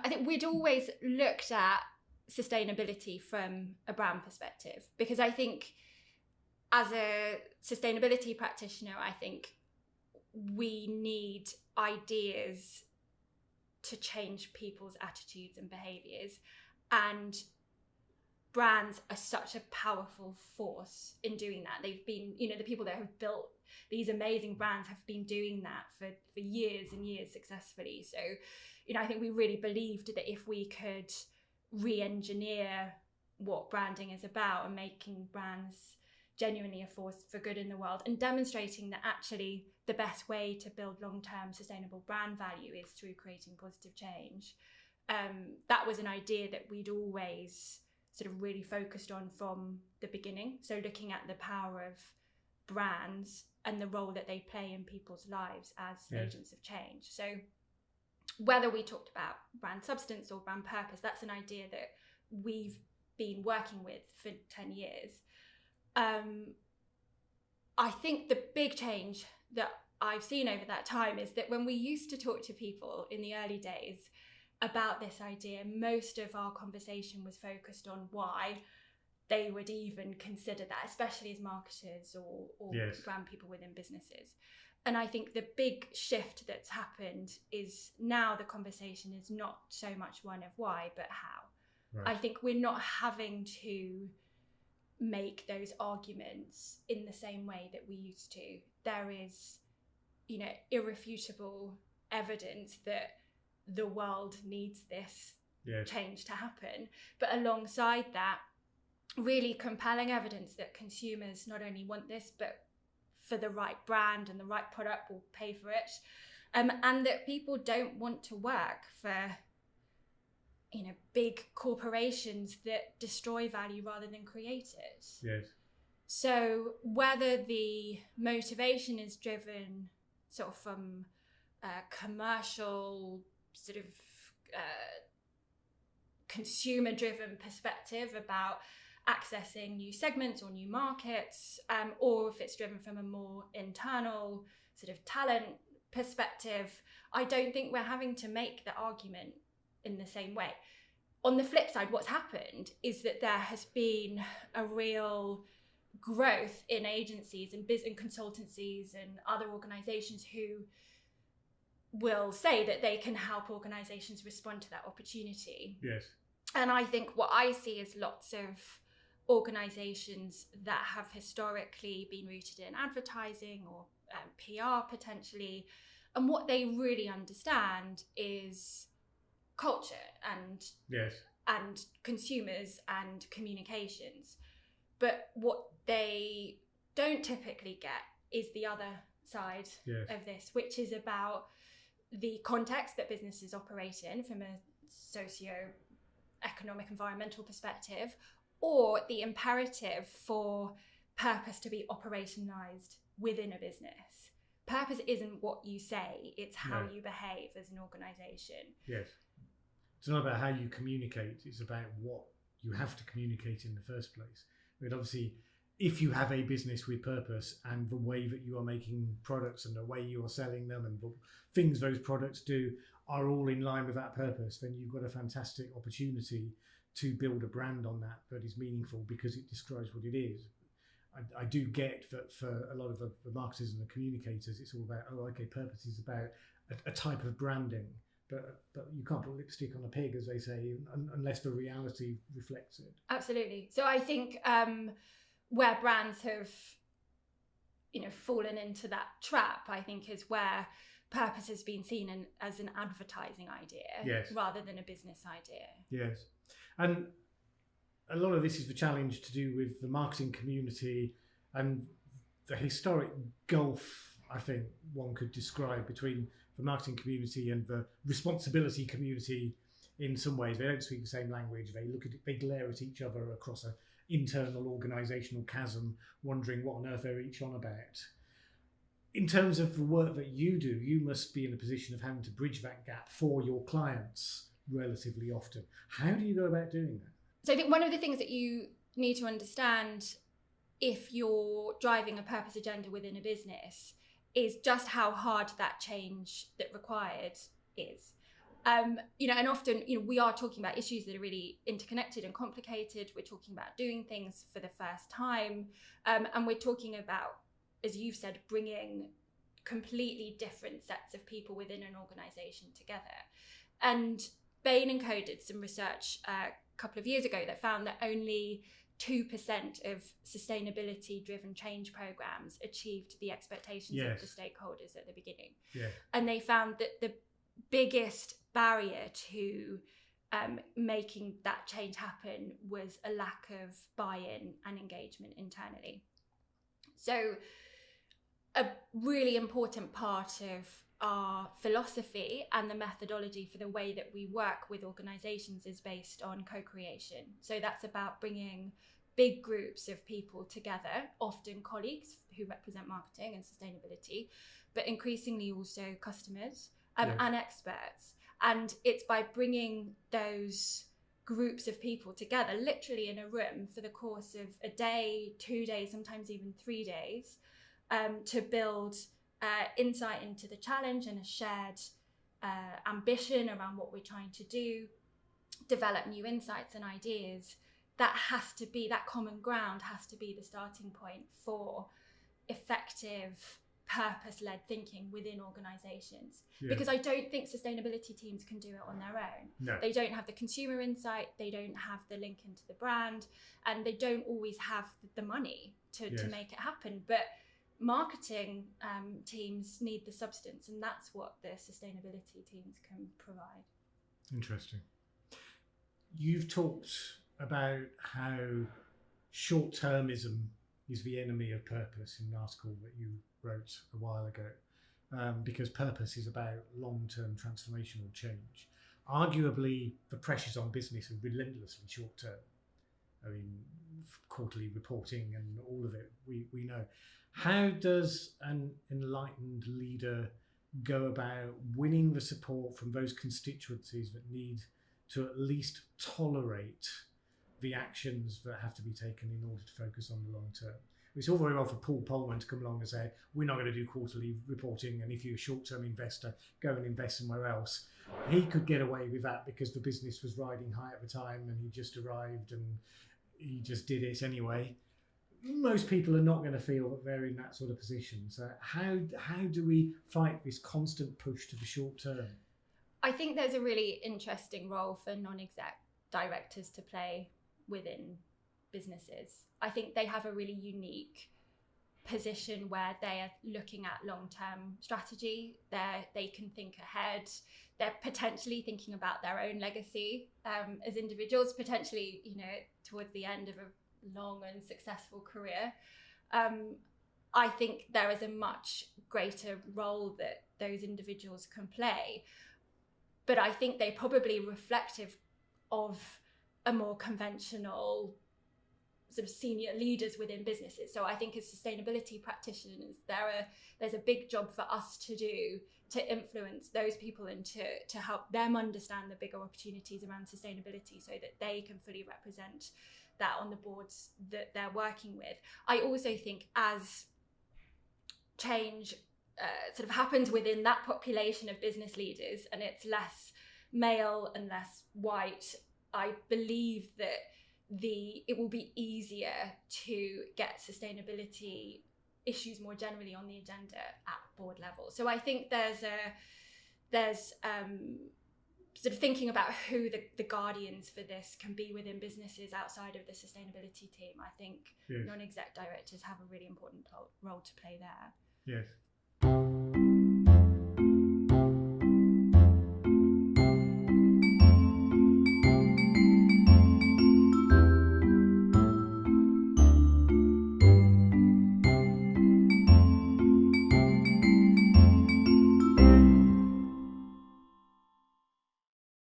I think we'd always looked at sustainability from a brand perspective, because I think as a sustainability practitioner, I think we need ideas to change people's attitudes and behaviours, and brands are such a powerful force in doing that. They've been, the people that have built these amazing brands have been doing that for years and years successfully. So, I think we really believed that if we could re-engineer what branding is about and making brands genuinely a force for good in the world, and demonstrating that actually the best way to build long-term sustainable brand value is through creating positive change. That was an idea that we'd always sort of really focused on from the beginning. So looking at the power of brands and the role that they play in people's lives as agents of change. So whether we talked about brand substance or brand purpose, that's an idea that we've been working with for 10 years. I think the big change that I've seen over that time is that when we used to talk to people in the early days about this idea, most of our conversation was focused on why they would even consider that, especially as marketers or brand people within businesses. And I think the big shift that's happened is now the conversation is not so much one of why, but how. Right. I think we're not having to make those arguments in the same way that we used to. There is, irrefutable evidence that the world needs this change to happen. But alongside that, really compelling evidence that consumers not only want this, but for the right brand and the right product will pay for it. And that people don't want to work for, big corporations that destroy value rather than create it. Yes. So whether the motivation is driven sort of from a commercial sort of consumer-driven perspective about accessing new segments or new markets, or if it's driven from a more internal sort of talent perspective, I don't think we're having to make the argument in the same way. On the flip side, what's happened is that there has been a real growth in agencies and business consultancies and other organizations who will say that they can help organizations respond to that opportunity. Yes. And I think what I see is lots of organizations that have historically been rooted in advertising or PR potentially, and what they really understand is culture and consumers and communications. But what they don't typically get is the other side of this, which is about the context that businesses operate in from a socio-economic environmental perspective, or the imperative for purpose to be operationalized within a business. Purpose isn't what you say, it's how you behave as an organization. Yes. It's not about how you communicate, it's about what you have to communicate in the first place. But obviously, if you have a business with purpose and the way that you are making products and the way you are selling them and the things those products do are all in line with that purpose, then you've got a fantastic opportunity to build a brand on that is meaningful because it describes what it is. I do get that for a lot of the marketers and the communicators, it's all about, purpose is about a type of branding, but you can't put lipstick on a pig, as they say, unless the reality reflects it. Absolutely. So I think where brands have, fallen into that trap, I think is where purpose has been seen as an advertising idea rather than a business idea. Yes. And a lot of this is the challenge to do with the marketing community and the historic gulf, I think one could describe, between the marketing community and the responsibility community. In some ways, they don't speak the same language. They glare at each other across an internal organisational chasm, wondering what on earth they're each on about. In terms of the work that you do, you must be in a position of having to bridge that gap for your clients relatively often. How do you go about doing that? So I think one of the things that you need to understand if you're driving a purpose agenda within a business is just how hard that change that required is. And often, we are talking about issues that are really interconnected and complicated. We're talking about doing things for the first time. And we're talking about, as you've said, bringing completely different sets of people within an organisation together. And Bain & Co did some research a couple of years ago that found that only 2% of sustainability-driven change programs achieved the expectations of the stakeholders at the beginning. Yeah. And they found that the biggest barrier to making that change happen was a lack of buy-in and engagement internally. So a really important part of our philosophy and the methodology for the way that we work with organisations is based on co-creation. So that's about bringing big groups of people together, often colleagues who represent marketing and sustainability, but increasingly also customers and experts. And it's by bringing those groups of people together, literally in a room for the course of a day, 2 days, sometimes even 3 days, to build insight into the challenge and a shared ambition around what we're trying to do, develop new insights and ideas. That common ground has to be the starting point for effective purpose-led thinking within organisations. Because I don't think sustainability teams can do it on their own. No. They don't have the consumer insight, they don't have the link into the brand, and they don't always have the money to make it happen. But marketing teams need the substance, and that's what the sustainability teams can provide. Interesting. You've talked about how short-termism is the enemy of purpose in an article that you wrote a while ago, because purpose is about long-term transformational change. Arguably, the pressures on business are relentlessly short-term. I mean, quarterly reporting and all of it, we know. How does an enlightened leader go about winning the support from those constituencies that need to at least tolerate the actions that have to be taken in order to focus on the long term? It's all very well for Paul Polman to come along and say, we're not going to do quarterly reporting, and if you're a short-term investor, go and invest somewhere else. He could get away with that because the business was riding high at the time and he just arrived and he just did it anyway. Most people are not going to feel that they're in that sort of position. So how do we fight this constant push to the short term? I think there's a really interesting role for non-exec directors to play within businesses. I think they have a really unique position where they are looking at long-term strategy. They can think ahead. They're potentially thinking about their own legacy as individuals, potentially, towards the end of a long and successful career. I think there is a much greater role that those individuals can play, but I think they're probably reflective of a more conventional sort of senior leaders within businesses. So I think as sustainability practitioners, there's a big job for us to do to influence those people and to help them understand the bigger opportunities around sustainability so that they can fully represent that on the boards that they're working with. I also think as change sort of happens within that population of business leaders and it's less male and less white, I believe that it will be easier to get sustainability issues more generally on the agenda at board level. So I think there's sort of thinking about who the guardians for this can be within businesses outside of the sustainability team. I think non-exec directors have a really important role to play there. Yes.